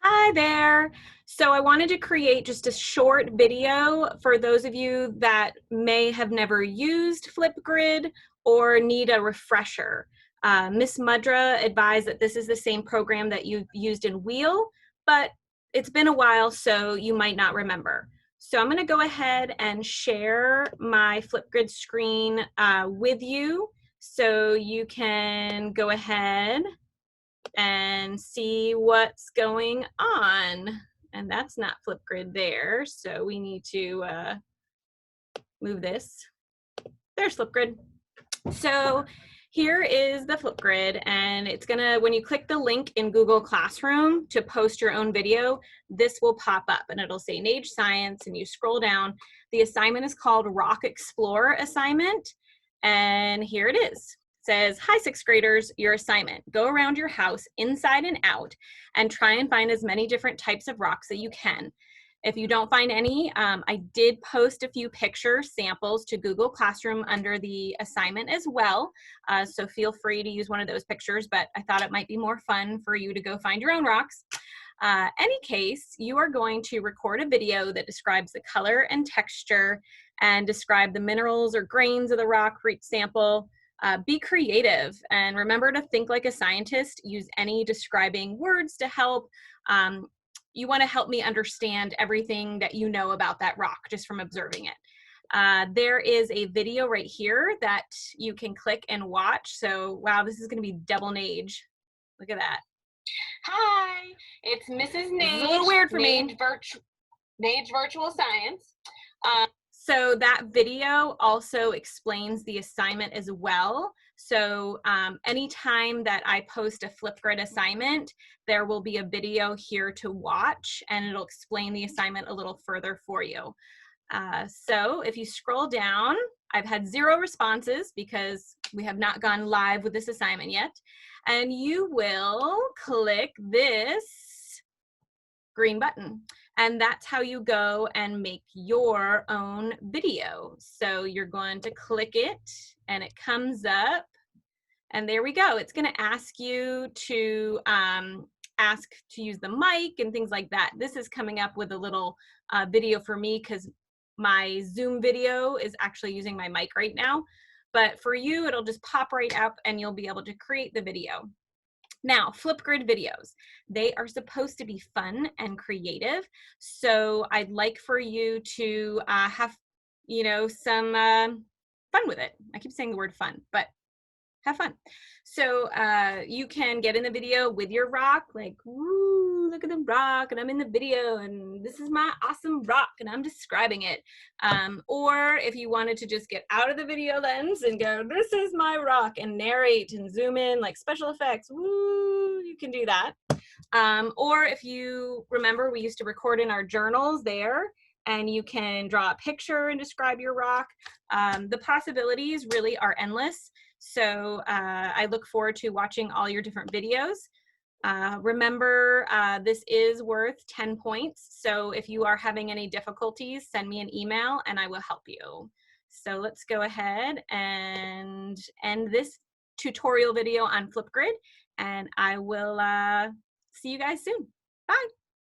Hi there. So I wanted to create just a short video for those of you that may have never used Flipgrid or need a refresher. Miss Mudra advised that this is the same program that you've used in Wheel, but it's been a while, so you might not remember. So I'm going to go ahead and share my Flipgrid screen with you so you can go ahead and see what's going on. And that's not Flipgrid there, so we need to move this. There's Flipgrid. So here is the Flipgrid, and it's gonna, when you click the link in Google Classroom to post your own video, this will pop up and it'll say Gnage Science, and you scroll down. The assignment is called Rock Explorer Assignment, and here it is. Says, hi, sixth graders, your assignment. Go around your house inside and out and try and find as many different types of rocks that you can. If you don't find any, I did post a few picture samples to Google Classroom under the assignment as well. So feel free to use one of those pictures, but I thought it might be more fun for you to go find your own rocks. Any case, you are going to record a video that describes the color and texture and describe the minerals or grains of the rock for each sample. Be creative and remember to think like a scientist. Use any describing words to help. You want to help me understand everything that you know about that rock just from observing it. There is a video right here that you can click and watch. So, wow, this is going to be double Gnage. Look at that. Hi, it's Mrs. Gnage. It's a little weird for me. Gnage Virtual Science. So that video also explains the assignment as well. So anytime that I post a Flipgrid assignment, there will be a video here to watch, and it'll explain the assignment a little further for you. So if you scroll down, I've had 0 responses because we have not gone live with this assignment yet. And you will click this green button. And that's how you go and make your own video. So you're going to click it and it comes up. And there we go. It's going to ask you to ask to use the mic and things like that. This is coming up with a little video for me because my Zoom video is actually using my mic right now. But for you, it'll just pop right up and you'll be able to create the video. Now, Flipgrid videos, they are supposed to be fun and creative. So I'd like for you to have, you know, some fun with it. I keep saying the word fun, but have fun. So you can get in the video with your rock, like, woo, look at the rock, and I'm in the video, and this is my awesome rock, and I'm describing it. Or if you wanted to just get out of the video lens and go, this is my rock, and narrate and zoom in, like special effects, woo, you can do that. Or if you remember, we used to record in our journals there, and you can draw a picture and describe your rock. The possibilities really are endless. So I look forward to watching all your different videos. Remember, this is worth 10 points. So if you are having any difficulties, send me an email and I will help you. So let's go ahead and end this tutorial video on Flipgrid, and I will see you guys soon. Bye.